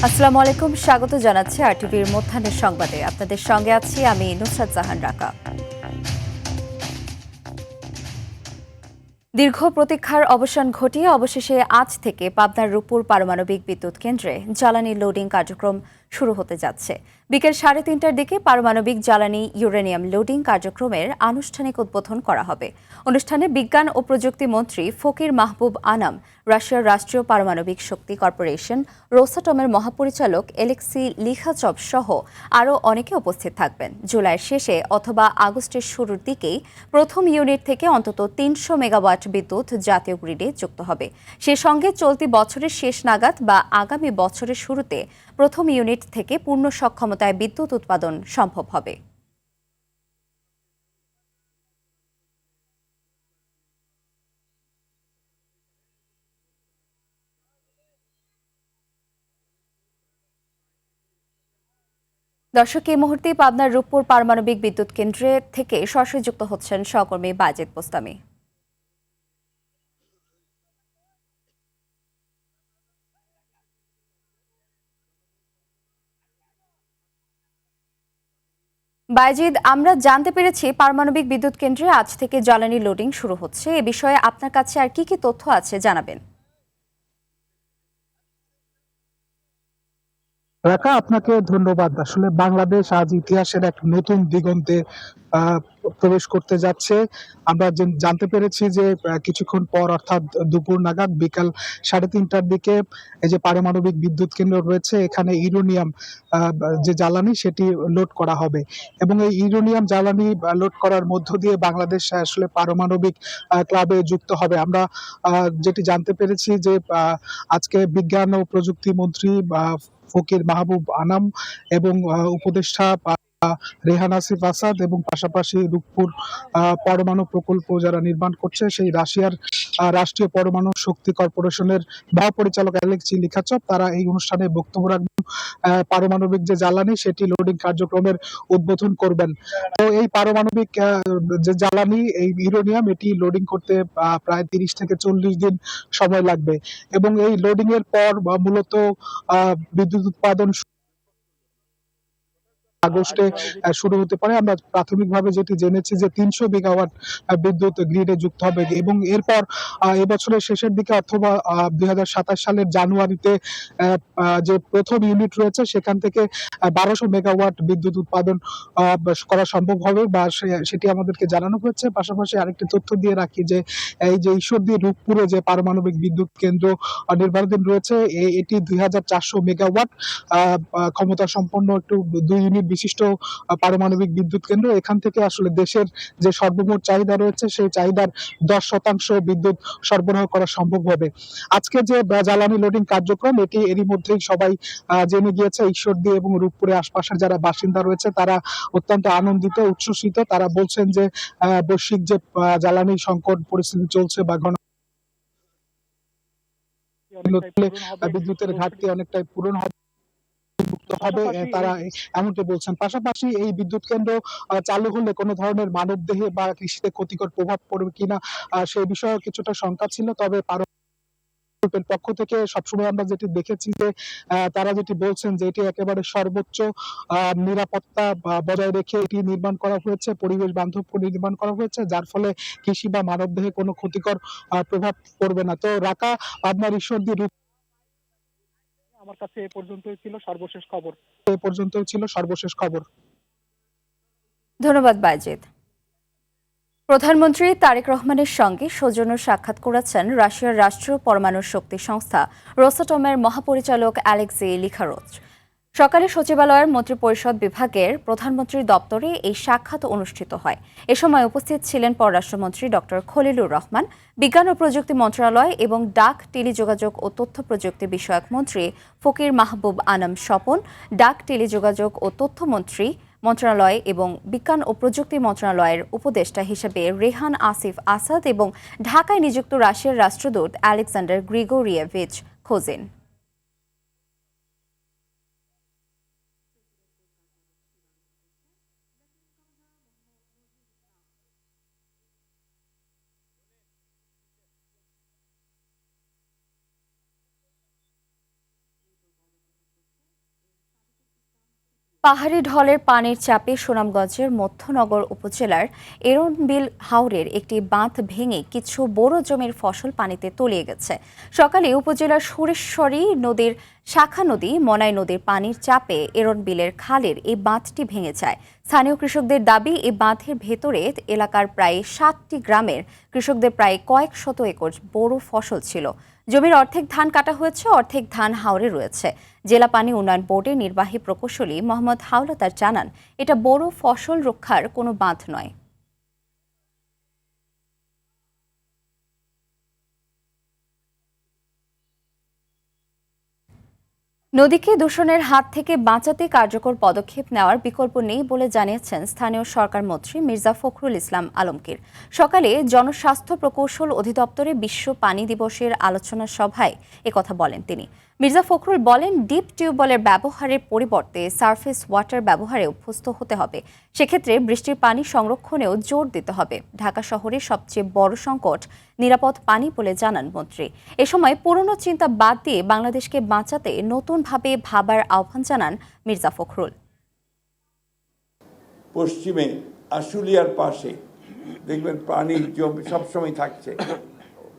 আসসালামু আলাইকুম, স্বাগত জানাচ্ছি আরটিভির মধ্যাহ্নের সংবাদে। আপনাদের সঙ্গে আছি আমি নুসরাত জাহান রাকা। দীর্ঘ প্রতীক্ষার অবসান ঘটিয়ে অবশেষে আজ থেকে পাবনার রূপপুর পারমাণবিক বিদ্যুৎ কেন্দ্রে জ্বালানি লোডিং কার্যক্রম শুরু হতে যাচ্ছে। বিকেল 3:30টার দিকে পারমাণবিক জ্বালানি ইউরেনিয়াম লোডিং কার্যক্রমের আনুষ্ঠানিক উদ্বোধন করা হবে। অনুষ্ঠানে বিজ্ঞান ও প্রযুক্তি মন্ত্রী ফকির মাহবুব আনাম, রাশিয়ার রাষ্ট্রীয় পারমাণবিক শক্তি কর্পোরেশন রোসাটমের মহাপরিচালক এলেক্সি লিখাচভ সহ আরও অনেকে উপস্থিত থাকবেন। জুলাইয়ের শেষে অথবা আগস্টের শুরুর দিকেই প্রথম ইউনিট থেকে অন্তত 300 মেগাওয়াট বিদ্যুৎ জাতীয় গ্রিডে যুক্ত হবে। সে সঙ্গে চলতি বছরের শেষ নাগাদ বা আগামী বছরের শুরুতে প্রথম ইউনিট থেকে পূর্ণ সক্ষমতায় বিদ্যুৎ উৎপাদন সম্ভব হবে। দর্শক, এই মুহূর্তে পাবনার রূপপুর পারমাণবিক বিদ্যুৎ কেন্দ্রে থেকে সরাসরি যুক্ত হচ্ছেন সহকর্মী বাজেদ পোস্তামি। বায়েজিদ, আমরা জানতে পেরেছি পারমাণবিক বিদ্যুৎ কেন্দ্রে আজ থেকে জ্বালানি লোডিং শুরু হচ্ছে। এ বিষয়ে আপনার কাছে আর কি কি তথ্য আছে জানাবেন। রাকা, আপনাকে ধন্যবাদ। আসলে বাংলাদেশ আজ ইতিহাসের এক নতুন দিগন্তে আহ, প্রবেশ করতে যাচ্ছে। আমরা জানতে পেরেছি যে কিছুক্ষণ পর অর্থাৎ দুপুর নাগাদ বিকাল 3:30টার দিকে এই যে পারমাণবিক বিদ্যুৎ কেন্দ্র রয়েছে এখানে ইউরেনিয়াম যে জ্বালানি সেটি লোড করা হবে এবং এই ইউরেনিয়াম জ্বালানি লোড করার মধ্য দিয়ে বাংলাদেশ আসলে পারমাণবিক ক্লাবে যুক্ত হবে। আমরা যেটি জানতে পেরেছি যে আজকে বিজ্ঞান ও প্রযুক্তি মন্ত্রী ফকির মাহবুব আনাম এবং উপদেষ্টা রেহান আসিফ আসাদ এবং পাশাপাশি রূপপুর পরমাণু প্রকল্প যারা নির্মাণ করছে সেই রাশিয়ার রাষ্ট্রীয় পরমাণু শক্তি কর্পোরেশনের মহাপরিচালক অ্যালেক্সি লিখাচভ তারা এই অনুষ্ঠানে বক্তব্য রাখবেন। পারমাণবিক যে জ্বালানি সেটি লোডিং কার্যক্রমের উদ্বোধন করবেন। তো এই পারমাণবিক যে জ্বালানি এই ইউরেনিয়াম এটি লোডিং করতে প্রায় 30 থেকে 40 দিন সময় লাগবে এবং এই লোডিং এর পর মূলত বিদ্যুৎ উৎপাদন আগস্টে শুরু হতে পারে। আমরা প্রাথমিকভাবে যেটি জেনেছি যে 300 মেগাওয়াট বিদ্যুৎ গ্রিডে যুক্ত হবে এবং এরপর এবছরের শেষের দিকে অথবা 2027 সালের জানুয়ারিতে যে প্রথম ইউনিট রয়েছে সেখান থেকে 1200 মেগাওয়াট বিদ্যুৎ উৎপাদন করা সম্ভব হবে বা সেটি আমাদেরকে জানানো হয়েছে। পাশাপাশি আরেকটি তথ্য দিয়ে রাখি যে এই যে ঈশ্বরদী রূপপুরে যে পারমাণবিক বিদ্যুৎ কেন্দ্র নির্মাণাধীন রয়েছে এটি 2400 মেগাওয়াট ক্ষমতা সম্পন্ন একটু 2 ইউনিট বিশিষ্ট পারমাণবিক বিদ্যুৎ কেন্দ্র। এখান থেকে আসলে দেশের যে সর্বমোট চাহিদা রয়েছে সেই চাহিদার 10% বিদ্যুৎ সরবরাহ করা সম্ভব হবে। আজকে যে জ্বালানি লোডিং কার্যক্রম এরই মধ্যেই সবাই জেনে গিয়েছে। ঈশ্বরদী এবং রূপপুরে আশপাশের যারা বাসিন্দা রয়েছে তারা অত্যন্ত আনন্দিত, উচ্ছ্বসিত। তারা বলছেন যে বৈশ্বিক যে জ্বালানি সংকট পরিস্থিতি চলছে বা বিদ্যুতের ঘাটতি অনেকটাই পূরণ হবে হবে তারা এমনটি বলছেন। পাশাপাশি এই বিদ্যুৎ কেন্দ্র চালু হলে কোনো ধরনের মানবদেহে বা কৃষিতে ক্ষতিকর প্রভাব পড়বে কিনা সেই বিষয়ে কিছুটা শঙ্কা ছিল। তবে প্রকল্পের পক্ষ থেকে সবসময় আমরা যেটি দেখেছি যে তারা যেটি বলছেন যে এটি একেবারে সর্বোচ্চ নিরাপত্তা বজায় রেখে এটি নির্মাণ করা হয়েছে, পরিবেশ বান্ধব নির্মাণ করা হয়েছে, যার ফলে কৃষি বা মানবদেহে কোনো ক্ষতিকর প্রভাব পড়বে না। তো রাকা, আপনার ঈশ্বরদী আমার কাছে এ পর্যন্তই ছিল সর্বশেষ খবর। ধন্যবাদ বায়েজিদ। প্রধানমন্ত্রী তারেক রহমানের সঙ্গে সৌজন্য সাক্ষাৎ করেছেন রাশিয়ার রাষ্ট্রীয় পরমাণু শক্তি সংস্থা রোসাটমের মহাপরিচালক অ্যালেক্সি লিখারোভ। সকালে সচিবালয়ের মন্ত্রিপরিষদ বিভাগের প্রধানমন্ত্রীর দপ্তরে এই সাক্ষাৎ অনুষ্ঠিত হয়। এ সময় উপস্থিত ছিলেন পররাষ্ট্রমন্ত্রী ডক্টর খলিলুর রহমান, বিজ্ঞান ও প্রযুক্তি মন্ত্রণালয় এবং ডাক, টেলিযোগাযোগ ও তথ্য প্রযুক্তি বিষয়ক মন্ত্রী ফকির মাহবুব আনাম স্বপন, ডাক, টেলিযোগাযোগ ও তথ্য মন্ত্রণালয় এবং বিজ্ঞান ও প্রযুক্তি মন্ত্রণালয়ের উপদেষ্টা হিসেবে রেহান আসিফ আসাদ এবং ঢাকায় নিযুক্ত রাশিয়ার রাষ্ট্রদূত আলেকজান্ডার গ্রিগোরিয়েভিচ খোজেন। পাহাড়ি ঢলের পানির চাপে সুনামগঞ্জের মধ্যনগর উপজেলার এরনবিল হাওরের একটি বাঁধ ভেঙে কিছু বোরো জমির ফসল পানিতে তলিয়ে গেছে। সকালে উপজেলার সুরেশ্বরী নদীর শাখা নদী মনাই নদীর পানির চাপে এরনবিলের খালের এই বাঁধটি ভেঙে যায়। স্থানীয় কৃষকদের দাবি, এই বাঁধের ভেতরে এলাকার প্রায় 7টি গ্রামের কৃষকদের প্রায় কয়েক শত একর বোরো ফসল ছিল। জমির অর্ধেক ধান কাটা হয়েছে, অর্ধেক ধান হাওরে রয়েছে। জেলা পানি উন্নয়ন বোর্ডের নির্বাহী প্রকৌশলী মোহাম্মদ হাওলাদার জানান, এটা বড় ফসল রক্ষার কোনো বাঁধ নয়। নদীকে দূষণের হাত থেকে বাঁচাতে কার্যকর পদক্ষেপ নেওয়ার বিকল্প নেই বলে জানিয়েছেন স্থানীয় সরকার মন্ত্রী মির্জা ফখরুল ইসলাম আলমগীর। সকালে জনস্বাস্থ্য প্রকৌশল অধিদপ্তরে বিশ্ব পানি দিবসের আলোচনা সভায় একথা বলেন তিনি। মির্জা ফখরুল বলেন, ডিপ টিউবওয়েলের ব্যবহারের পরিবর্তে সারফেস ওয়াটার ব্যবহারে অভ্যস্ত হতে হবে। সেক্ষেত্রে বৃষ্টির পানি সংরক্ষণেও জোর দিতে হবে। ঢাকা শহরের সবচেয়ে বড় সংকট নিরাপদ পানি বলে জানান মন্ত্রী। এ সময় পুরনো চিন্তা বাদ দিয়ে বাংলাদেশকে বাঁচাতে নতুনভাবে ভাবার আহ্বান জানান মির্জা ফখরুল। পশ্চিমে আশুলিয়ার পাশে দেখবেন পানির জমি সবসময় থাকছে,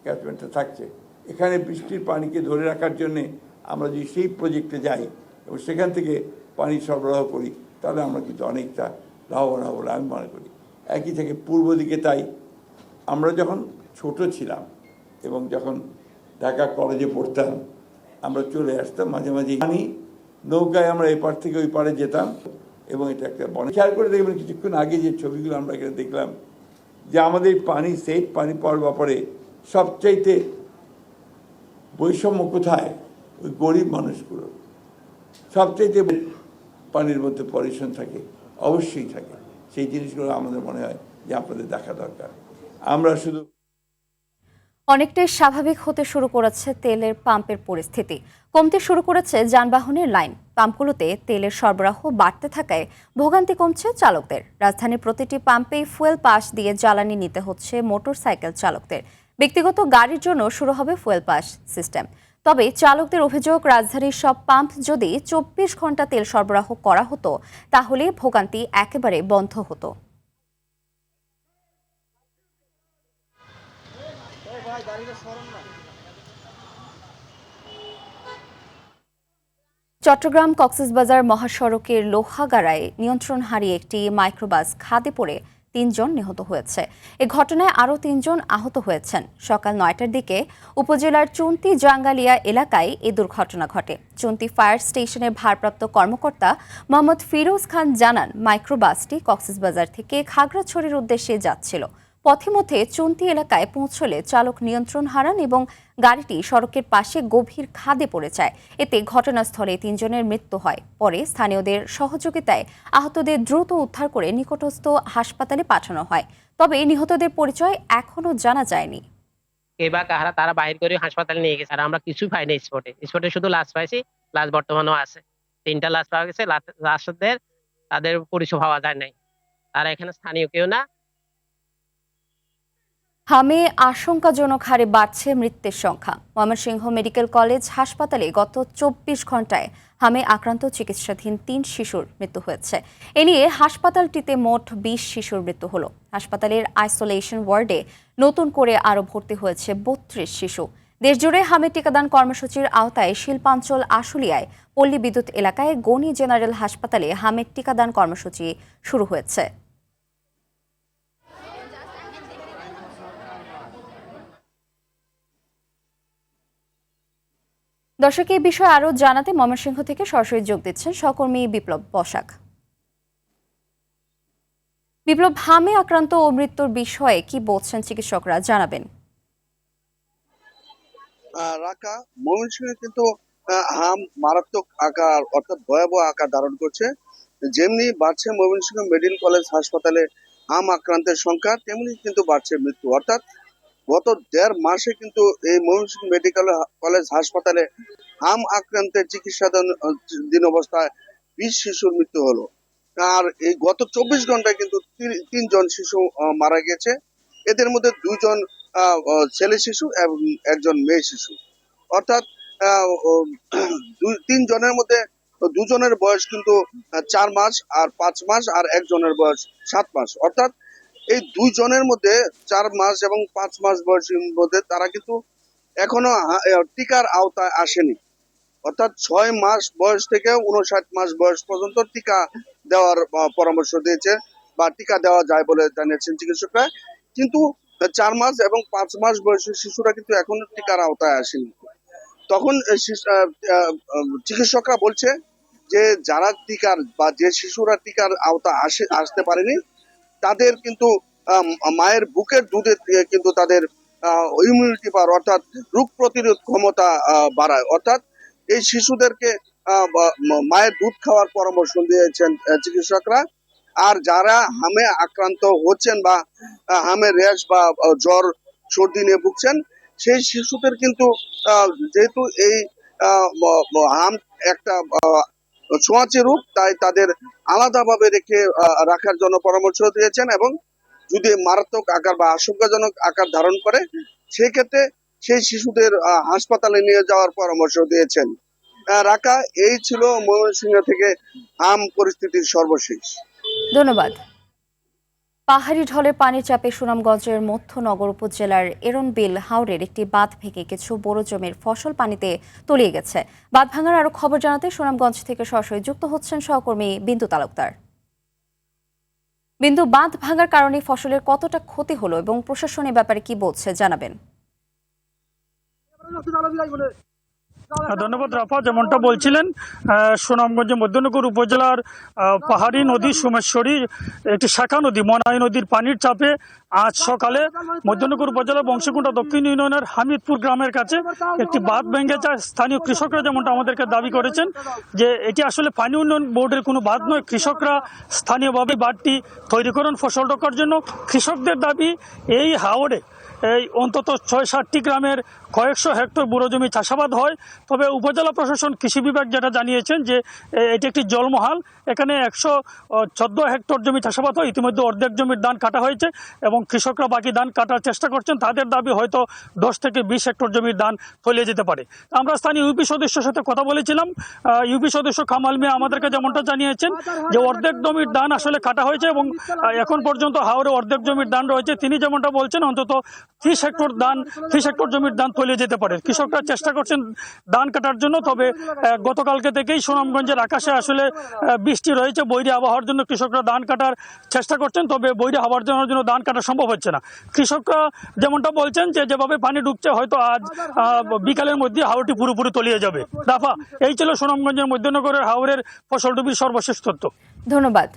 ক্যাচমেন্টে থাকছে। এখানে বৃষ্টির পানিকে ধরে রাখার জন্যে আমরা যদি সেই প্রজেক্টে যাই এবং সেখান থেকে পানি সরবরাহ করি, তাহলে আমরা কিন্তু অনেকটা লাভবান হব বলে আমি মনে করি। একই থেকে পূর্ব দিকে তাই আমরা যখন ছোট ছিলাম এবং যখন ঢাকা কলেজে পড়তাম, আমরা চলে আসতাম মাঝে মাঝে পানি নৌকায়, আমরা এপার থেকে ওই পারে যেতাম এবং এটা একটা বন। খেয়াল করে দেখবেন কিছুক্ষণ আগে যে ছবিগুলো আমরা এখানে দেখলাম, যে আমাদের পানি সেট পানি পাওয়ার ব্যাপারে সবচাইতে বৈষম্য কোথায়? ওই গরিব মানুষগুলো সবচাইতে পানির মধ্যে পরিশন থাকে, অবশ্যই থাকে। সেই জিনিসগুলো আমাদের মনে হয় যে আপনাদের দেখা দরকার। আমরা শুধু অনেকটাই স্বাভাবিক হতে শুরু করেছে তেলের পাম্পের পরিস্থিতি। কমতে শুরু করেছে যানবাহনের লাইন। পাম্পগুলোতে তেলের সরবরাহ বাড়তে থাকায় ভোগান্তি কমছে চালকদের। রাজধানীর প্রতিটি পাম্পেই ফুয়েল পাস দিয়ে জ্বালানি নিতে হচ্ছে মোটরসাইকেল চালকদের। ব্যক্তিগত গাড়ির জন্য শুরু হবে ফুয়েল পাস সিস্টেম। তবে চালকদের অভিযোগ, রাজধানীর সব পাম্প যদি 24 ঘন্টা তেল সরবরাহ করা হতো, তাহলে ভোগান্তি একেবারে বন্ধ হতো। চট্টগ্রাম কক্সবাজার মহাসড়কের লোহাগাড়ায় নিয়ন্ত্রণ হারিয়ে একটি মাইক্রোবাস খাদে পড়ে 3 জন নিহত হয়েছে। এ ঘটনায় আরও 3 জন আহত হয়েছেন। সকাল 9টার দিকে উপজেলার চুন্তি জাঙ্গালিয়া এলাকায় এ দুর্ঘটনা ঘটে। চুন্তি ফায়ার স্টেশনের ভারপ্রাপ্ত কর্মকর্তা মোহাম্মদ ফিরোজ খান জানান, মাইক্রোবাসটি কক্সবাজার থেকে খাগড়াছড়ির উদ্দেশ্যে যাচ্ছিল। পথিমধ্যে চুন্তি এলাকায় পৌঁছলে চালক নিয়ন্ত্রণ হারান এবং গাড়িটি সড়কের পাশে গভীর খাদে পড়ে যায়। এতে ঘটনাস্থলে 3 জনের মৃত্যু হয়। পরে স্থানীয়দের সহযোগিতায় আহতদের দ্রুত উদ্ধার করে নিকটস্থ হাসপাতালে পাঠানো হয়। তবে নিহতদের পরিচয় এখনো জানা যায়নি। এবার কাহারা তারা বাহির করে হাসপাতালে নিয়ে গেছে, আর আমরা কিছু পাইনি। স্পটে শুধু লাশ পাইছি। লাশ বর্তমানেও আছে, 3টা লাশ পাওয়া গেছে। লাশদের তাদের পরিচয় পাওয়া যায় নাই, তারা এখানে স্থানীয় কেউ না। হামে আশঙ্কাজনক হারে বাড়ছে মৃত্যুর সংখ্যা। ময়মনসিংহ মেডিকেল কলেজ হাসপাতালে গত 24 ঘন্টায় হামে আক্রান্ত চিকিৎসাধীন 3 শিশুর মৃত্যু হয়েছে। এ নিয়ে হাসপাতালটিতে মোট 20 শিশুর মৃত্যু হলো। হাসপাতালের আইসোলেশন ওয়ার্ডে নতুন করে আরও ভর্তি হয়েছে 32 শিশু। দেশজুড়ে হামে টিকাদান কর্মসূচির আওতায় শিল্পাঞ্চল আশুলিয়ায় পল্লী বিদ্যুৎ এলাকায় গনি জেনারেল হাসপাতালে হামের টিকাদান কর্মসূচি শুরু হয়েছে। দর্শক, এই বিষয়ে আরও জানাতে ময়মনসিংহ থেকে সরাসরি যোগ দিচ্ছেন সহকর্মী বিপ্লব বসাক। বিপ্লব, হামে আক্রান্ত ও মৃত্যুর বিষয়ে কি বলছেন চিকিৎসকরা, জানাবেন। রাকা ময়মনসিংহে কিন্তু হাম মারাত্মক আকার অর্থাৎ ভয়াবহ আকার ধারণ করছে। যেমনি বাড়ছে ময়মনসিংহ মেডিকেল কলেজ হাসপাতালে হাম আক্রান্তের সংখ্যা, তেমনি কিন্তু বাড়ছে মৃত্যু। অর্থাৎ গত 1.5 মাসে কিন্তু এই ময়মনসিংহ মেডিকেল কলেজ হাসপাতালে হাম আক্রান্তের চিকিৎসাধীন অবস্থায় 20 শিশুর মৃত্যু হলো। আর এই গত 24 ঘন্টায় কিন্তু 3 জন শিশু মারা গেছে। এদের মধ্যে 2 জন ছেলে শিশু এবং 1 জন মেয়ে শিশু। অর্থাৎ 3 জনের মধ্যে দুজনের বয়স কিন্তু 4 মাস আর 5 মাস, আর একজনের বয়স 7 মাস। অর্থাৎ এই দুইজনের মধ্যে 4 মাস এবং 5 মাস বয়সের মধ্যে তারা কিন্তু এখনো টিকার আওতায় আসেনি। অর্থাৎ 6 মাস বয়স থেকে 59 মাস বয়স পর্যন্ত টিকা দেওয়ার পরামর্শ দিয়েছে বা টিকা দেওয়া যায় বলে জানিয়েছেন চিকিৎসকরা। কিন্তু 4 মাস এবং 5 মাস বয়সী শিশুরা কিন্তু এখনো টিকার আওতায় আসেনি। তখন চিকিৎসকরা বলছে যে যারা টিকার বা যে শিশুরা টিকার আওতা আসতে পারেনি তাদের কিন্তু মায়ের বুকের দুধের থেকে কিন্তু তাদের ইমিউনিটি পাওয়ার অর্থাৎ রোগ প্রতিরোধ ক্ষমতা বাড়ায়। অর্থাৎ এই শিশুদেরকে মায়ের দুধ খাওয়ার পরামর্শ দিয়েছেন চিকিৎসকরা। আর যারা হামে আক্রান্ত হচ্ছেন বা হামে র্যাশ বা জ্বর সর্দি নিয়ে ভুগছেন সেই শিশুদের কিন্তু যেহেতু এই হাম একটা ছোঁয়াচে রোগ, তাই তাদের আলাদাভাবে রেখে রাখার জন্য পরামর্শ দিয়েছেন এবং যদি মারাত্মক আকার বা আশঙ্কাজনক আকার ধারণ করে সেক্ষেত্রে সেই শিশুদের হাসপাতালে নিয়ে যাওয়ার পরামর্শ দিয়েছেন। রাকা, এই ছিল ময়মনসিংহ থেকে হাম পরিস্থিতির সর্বশেষ। ধন্যবাদ। পাহাড়ি ঢলে পানির চাপে সুনামগঞ্জের মধ্যনগর উপজেলার এরনবিল হাওরের একটি বাঁধ ভেঙে কিছু বোরো জমির ফসল পানিতে তলিয়ে গেছে। বাঁধ ভাঙার আরো খবর জানাতে সুনামগঞ্জ থেকে সরাসরি যুক্ত হচ্ছেন সহকর্মী বিন্দু তালুকদার। বিন্দু, বাঁধ ভাঙার কারণে ফসলের কতটা ক্ষতি হলো এবং প্রশাসন এ ব্যাপারে কি বলছে জানাবেন। ধন্যবাদ রাফা। যেমনটা বলছিলেন, সুনামগঞ্জের মধ্যনগর উপজেলার পাহাড়ি নদী সোমেশ্বরী একটি শাখা নদী মনাই নদীর পানির চাপে আজ সকালে মধ্যনগর উপজেলার বংশীকুণ্ডা দক্ষিণ ইউনিয়নের হামিদপুর গ্রামের কাছে একটি বাঁধ ভেঙে যায়। স্থানীয় কৃষকরা যেমনটা আমাদেরকে দাবি করেছেন যে এটি আসলে পানি উন্নয়ন বোর্ডের কোনো বাঁধ নয়, কৃষকরা স্থানীয়ভাবে বাঁধটি তৈরি করেন ফসল রক্ষার জন্য। কৃষকদের দাবি এই হাওরে এই অন্তত ৬-৭টি গ্রামের কয়েকশো হেক্টর বুড়ো জমি চাষাবাদ হয়। তবে উপজেলা প্রশাসন কৃষি বিভাগ যেটা জানিয়েছেন যে এটি একটি জলমহাল, এখানে ১১৪ হেক্টর জমি চাষাবাদ হয়। ইতিমধ্যে অর্ধেক জমির ধান কাটা হয়েছে এবং কৃষকরা বাকি ধান কাটার চেষ্টা করছেন। তাদের দাবি হয়তো ১০ থেকে ২০ হেক্টর জমির ধান তলিয়ে যেতে পারে। আমরা স্থানীয় ইউপি সদস্যের সাথে কথা বলেছিলাম। ইউপি সদস্য কামাল মিয়া আমাদেরকে যেমনটা জানিয়েছেন যে অর্ধেক জমির ধান আসলে কাটা হয়েছে এবং এখন পর্যন্ত হাওরে অর্ধেক জমির ধান রয়েছে। তিনি যেমনটা বলছেন অন্তত ৩০ হেক্টর জমির ধান তলিয়ে যেতে পারে। কৃষকরা চেষ্টা করছেন ধান কাটার জন্য। তবে গতকালকে থেকেই সুনামগঞ্জের আকাশে আসলে বৃষ্টি রয়েছে, বৈরী আবহাওয়ার জন্য কৃষকরা ধান কাটার চেষ্টা করছেন। তবে বৈরী আবহাওয়ার জন্য ধান কাটা সম্ভব হচ্ছে না। কৃষকরা যেমনটা বলছেন যে যেভাবে পানি ঢুকছে হয়তো আজ বিকালের মধ্যে হাওরটি পুরোপুরি তলিয়ে যাবে। রাফা, এই ছিল সুনামগঞ্জের মধ্যনগরের হাওরের ফসলডুবির সর্বশেষ তথ্য। ধন্যবাদ।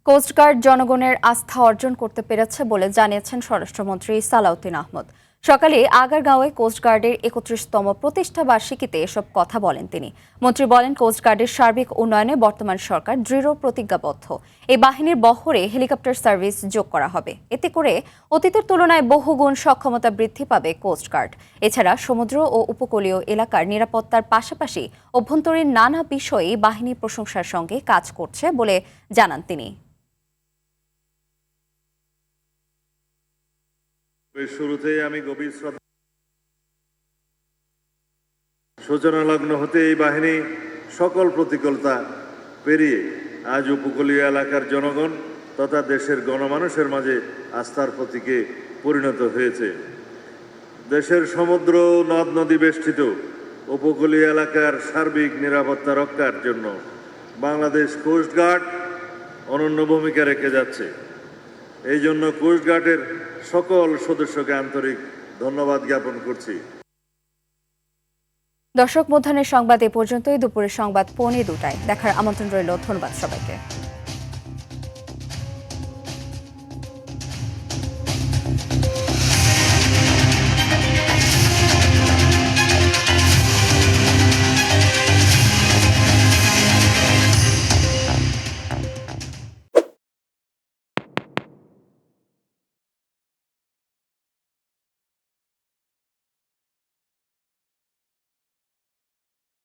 কোস্টগার্ড জনগণের আস্থা অর্জন করতে পেরেছে বলে জানিয়েছেন স্বরাষ্ট্রমন্ত্রী সালাউদ্দিন আহমদ। সকালে আগারগাঁওয়ে কোস্টগার্ডের ৩১তম প্রতিষ্ঠা বার্ষিকীতে এসব কথা বলেন তিনি। মন্ত্রী বলেন, কোস্টগার্ডের সার্বিক উন্নয়নে বর্তমান সরকার দৃঢ় প্রতিজ্ঞাবদ্ধ। এই বাহিনীর বহরে হেলিকপ্টার সার্ভিস যোগ করা হবে। এতে করে অতীতের তুলনায় বহুগুণ সক্ষমতা বৃদ্ধি পাবে কোস্টগার্ড। এছাড়া সমুদ্র ও উপকূলীয় এলাকার নিরাপত্তার পাশাপাশি অভ্যন্তরীণ নানা বিষয়ে বাহিনী প্রশংসার সঙ্গে কাজ করছে বলে জানান তিনি। শুরুতেই আমি গভীর শ্রদ্ধা সূচনা লগ্ন হতে এই বাহিনী সকল প্রতিকূলতা পেরিয়ে আজ উপকূলীয় এলাকার জনগণ তথা দেশের গণমানুষের মাঝে আস্থার প্রতীকে পরিণত হয়েছে। দেশের সমুদ্র নদ নদী বেষ্টিত উপকূলীয় এলাকার সার্বিক নিরাপত্তা রক্ষার জন্য বাংলাদেশ কোস্টগার্ড অনন্য ভূমিকা রেখে যাচ্ছে। এই জন্য কোস্টগার্ডের সকল সদস্যকে আন্তরিক ধন্যবাদ জ্ঞাপন করছি। দর্শক, মধ্যাহ্নের সংবাদ এ পর্যন্তই। দুপুরের সংবাদ ১:২টায় দেখার আমন্ত্রণ রইল। ধন্যবাদ সবাইকে।